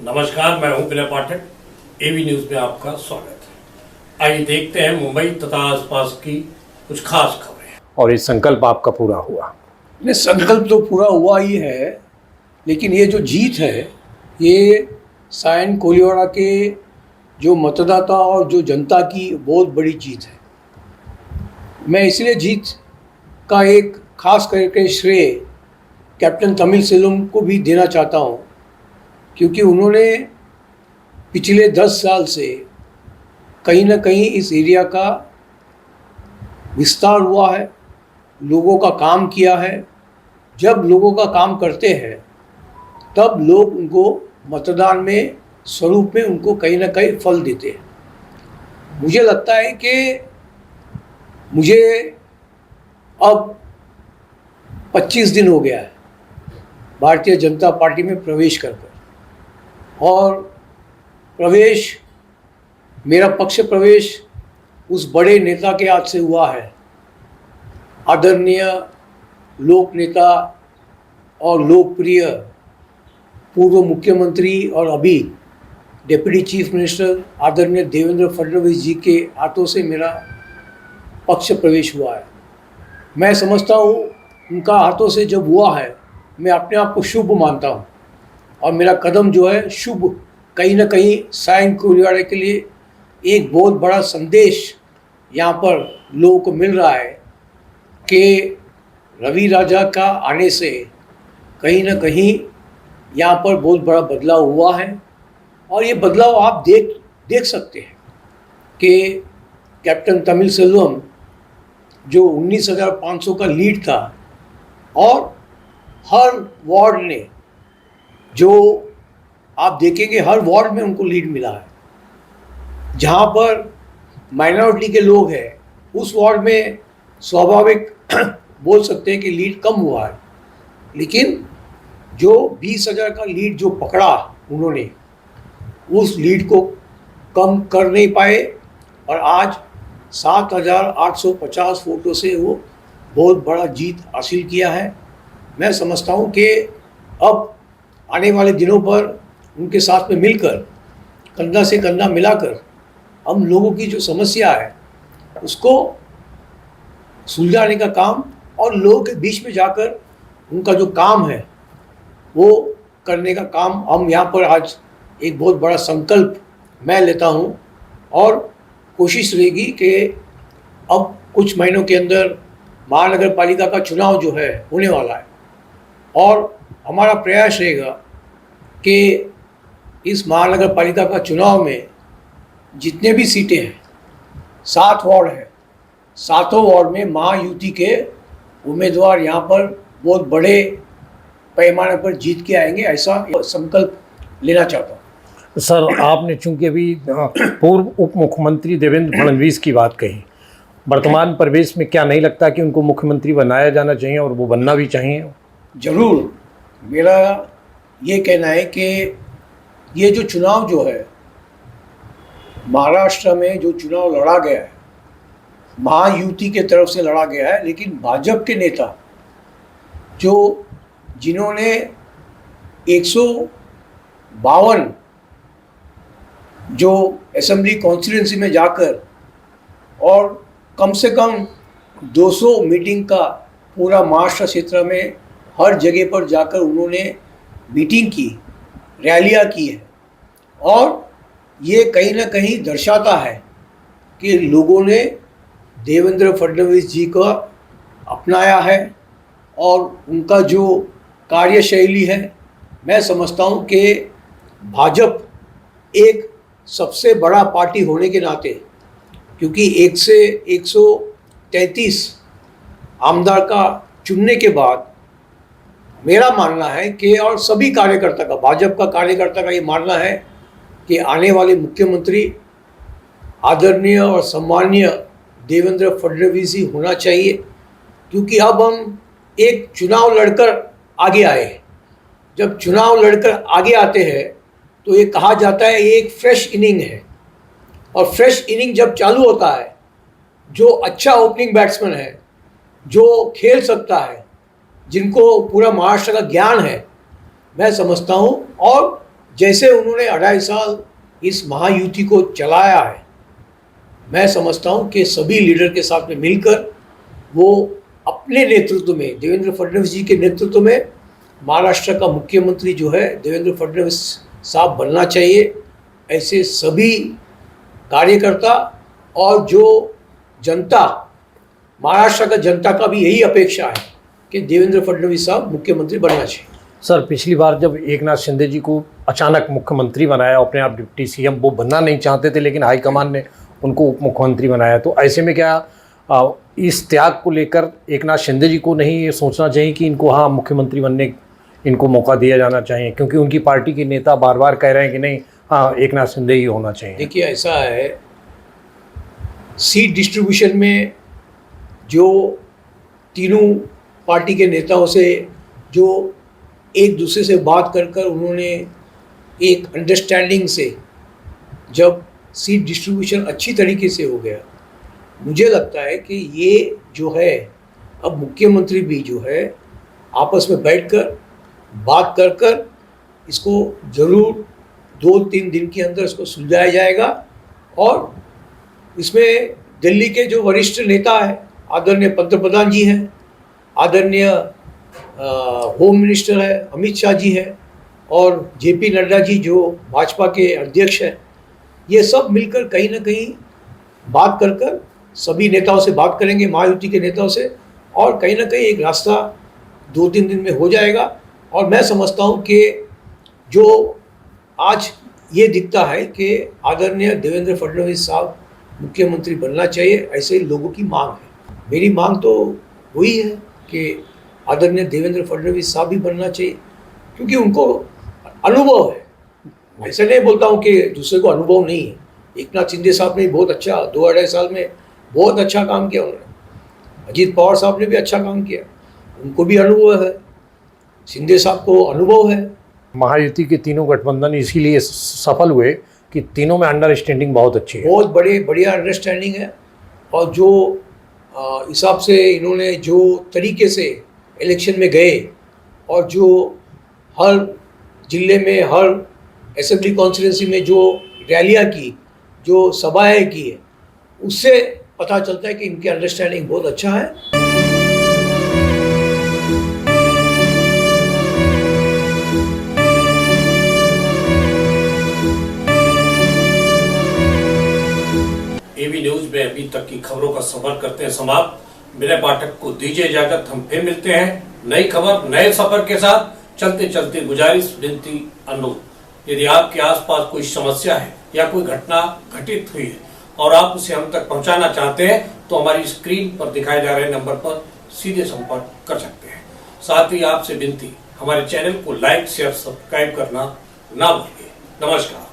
नमस्कार, मैं हूं विनय पाठक। एवी न्यूज में आपका स्वागत है। आइए देखते हैं मुंबई तथा आसपास की कुछ खास खबरें। और ये संकल्प आपका पूरा हुआ? नहीं, संकल्प तो पूरा हुआ ही है, लेकिन ये जो जीत है ये सायन कोलिवाड़ा के जो मतदाता और जो जनता की बहुत बड़ी जीत है। मैं इसलिए जीत का एक खास करके श्रेय कैप्टन तमिलसेल्वम को भी देना चाहता हूँ, क्योंकि उन्होंने पिछले 10 साल से कहीं ना कहीं इस एरिया का विस्तार हुआ है, लोगों का काम किया है। जब लोगों का काम करते हैं तब लोग उनको मतदान में स्वरूप में उनको कहीं ना कहीं फल देते हैं। मुझे लगता है कि मुझे अब 25 दिन हो गया है भारतीय जनता पार्टी में प्रवेश कर, और मेरा पक्ष प्रवेश उस बड़े नेता के हाथ से हुआ है, आदरणीय लोक नेता और लोकप्रिय पूर्व मुख्यमंत्री और अभी डिप्टी चीफ मिनिस्टर आदरणीय देवेंद्र फडणवीस जी के हाथों से मेरा पक्ष प्रवेश हुआ है। मैं समझता हूँ उनका हाथों से जब हुआ है, मैं अपने आप को शुभ मानता हूँ, और मेरा कदम जो है शुभ कहीं ना कहीं सायन कोलिवाड़ा के लिए एक बहुत बड़ा संदेश यहाँ पर लोगों को मिल रहा है कि रवि राजा का आने से कहीं ना कहीं यहाँ पर बहुत बड़ा बदलाव हुआ है। और ये बदलाव आप देख सकते हैं कि कैप्टन तमिलसेल्वम जो 19,500 का लीड था, और हर वार्ड ने जो आप देखेंगे हर वार्ड में उनको लीड मिला है। जहाँ पर माइनॉरिटी के लोग हैं उस वार्ड में स्वाभाविक बोल सकते हैं कि लीड कम हुआ है, लेकिन जो 20,000 का लीड जो पकड़ा उन्होंने, उस लीड को कम कर नहीं पाए, और आज 7,850 वोटों से वो बहुत बड़ा जीत हासिल किया है। मैं समझता हूँ कि अब आने वाले दिनों पर उनके साथ में मिलकर कंधा से कंधा मिलाकर हम लोगों की जो समस्या है उसको सुलझाने का काम और लोगों के बीच में जाकर उनका जो काम है वो करने का काम हम यहाँ पर आज एक बहुत बड़ा संकल्प मैं लेता हूँ, और कोशिश रहेगी कि अब कुछ महीनों के अंदर महानगर पालिका का चुनाव जो है होने वाला है, और हमारा प्रयास रहेगा कि इस महानगर पालिका का चुनाव में जितने भी सीटें हैं, 7 वार्ड हैं, 7 वार्ड में महायुति के उम्मीदवार यहाँ पर बहुत बड़े पैमाने पर जीत के आएंगे, ऐसा संकल्प लेना चाहता हूँ। सर, आपने चूंकि अभी पूर्व उप मुख्यमंत्री देवेंद्र फडणवीस की बात कही, वर्तमान परिवेश में क्या नहीं लगता कि उनको मुख्यमंत्री बनाया जाना चाहिए और वो बनना भी चाहिए? जरूर, मेरा ये कहना है कि ये जो चुनाव जो है महाराष्ट्र में जो चुनाव लड़ा गया है महायुति के तरफ से लड़ा गया है, लेकिन भाजपा के नेता जिन्होंने 152 जो असेंबली कॉन्स्टिट्यूंसी में जाकर और कम से कम 200 मीटिंग का पूरा महाराष्ट्र क्षेत्र में हर जगह पर जाकर उन्होंने मीटिंग की, रैलियां की है, और ये कहीं ना कहीं दर्शाता है कि लोगों ने देवेंद्र फडणवीस जी को अपनाया है, और उनका जो कार्यशैली है, मैं समझता हूँ कि भाजपा एक सबसे बड़ा पार्टी होने के नाते, क्योंकि 1 से 133 आमदार का चुनने के बाद मेरा मानना है कि, और सभी कार्यकर्ता का, भाजपा का कार्यकर्ता का ये मानना है कि आने वाले मुख्यमंत्री आदरणीय और सम्माननीय देवेंद्र फडणवीस ही होना चाहिए, क्योंकि अब हम एक चुनाव लड़कर आगे आए हैं। जब चुनाव लड़कर आगे आते हैं तो ये कहा जाता है ये एक फ्रेश इनिंग है, और फ्रेश इनिंग जब चालू होता है, जो अच्छा ओपनिंग बैट्समैन है, जो खेल सकता है, जिनको पूरा महाराष्ट्र का ज्ञान है, मैं समझता हूँ, और जैसे उन्होंने 2.5 साल इस महायुति को चलाया है, मैं समझता हूँ कि सभी लीडर के साथ में मिलकर वो अपने नेतृत्व में, देवेंद्र फडणवीस जी के नेतृत्व में महाराष्ट्र का मुख्यमंत्री जो है देवेंद्र फडणवीस साहब बनना चाहिए। ऐसे सभी कार्यकर्ता और जो जनता, महाराष्ट्र का जनता का भी यही अपेक्षा है कि देवेंद्र फडणवीस साहब मुख्यमंत्री बनना चाहिए। सर, पिछली बार जब एकनाथ शिंदे जी को अचानक मुख्यमंत्री बनाया, अपने आप डिप्टी सीएम वो बनना नहीं चाहते थे, लेकिन हाईकमान ने उनको उप मुख्यमंत्री बनाया, तो ऐसे में क्या इस त्याग को लेकर एकनाथ शिंदे जी को नहीं ये सोचना चाहिए कि इनको हाँ मुख्यमंत्री बनने इनको मौका दिया जाना चाहिए, क्योंकि उनकी पार्टी के नेता बार बार कह रहे हैं कि नहीं, हाँ एकनाथ शिंदे ही होना चाहिए। देखिए, ऐसा है, सीट डिस्ट्रीब्यूशन में जो तीनों पार्टी के नेताओं से जो एक दूसरे से बात कर कर उन्होंने एक अंडरस्टैंडिंग से जब सीट डिस्ट्रीब्यूशन अच्छी तरीके से हो गया, मुझे लगता है कि ये जो है अब मुख्यमंत्री भी जो है आपस में बैठकर बात कर कर इसको ज़रूर 2-3 दिन के अंदर इसको सुलझाया जाएगा। और इसमें दिल्ली के जो वरिष्ठ नेता है, आदरणीय पंतप्रधान जी हैं, आदरणीय होम मिनिस्टर है अमित शाह जी है, और जेपी नड्डा जी जो भाजपा के अध्यक्ष हैं, ये सब मिलकर कहीं ना कहीं बात कर कर सभी नेताओं से बात करेंगे, महायुति के नेताओं से, और कहीं ना कहीं एक रास्ता 2-3 दिन में हो जाएगा। और मैं समझता हूँ कि जो आज ये दिखता है कि आदरणीय देवेंद्र फडणवीस साहब मुख्यमंत्री बनना चाहिए, ऐसे लोगों की मांग है। मेरी मांग तो वही है कि आदरणीय देवेंद्र फडणवीस साहब भी बनना चाहिए, क्योंकि उनको अनुभव है। ऐसे नहीं बोलता हूँ कि दूसरे को अनुभव नहीं है। एकनाथ शिंदे साहब ने बहुत अच्छा 2-2.5 साल में बहुत अच्छा काम किया उन्होंने। अजीत पवार साहब ने भी अच्छा काम किया, उनको भी अनुभव है। शिंदे साहब को अनुभव है। महायुति के तीनों गठबंधन इसीलिए सफल हुए कि तीनों में अंडरस्टैंडिंग बहुत अच्छी है, बहुत बढ़िया अंडरस्टैंडिंग है। और जो हिसाब से इन्होंने जो तरीके से इलेक्शन में गए और जो हर जिले में, हर असेंबली कॉन्स्टिट्यूंसी में जो रैलियां की, जो सभाएं की है, उससे पता चलता है कि इनकी अंडरस्टैंडिंग बहुत अच्छा है। एबी न्यूज में अभी तक की खबरों का सफर करते हैं समाप्त। मेरे पाठक को दीजिए इजाजत, हम फिर मिलते हैं नई खबर नए सफर के साथ। चलते चलते गुजारिश, विनती, अनुरोध, यदि आपके आसपास कोई समस्या है या कोई घटना घटित हुई है और आप उसे हम तक पहुंचाना चाहते हैं तो हमारी स्क्रीन पर दिखाए जा रहे नंबर पर सीधे संपर्क कर सकते हैं। साथ ही आपसे विनती, हमारे चैनल को लाइक, शेयर, सब्सक्राइब करना ना भूलिए। नमस्कार।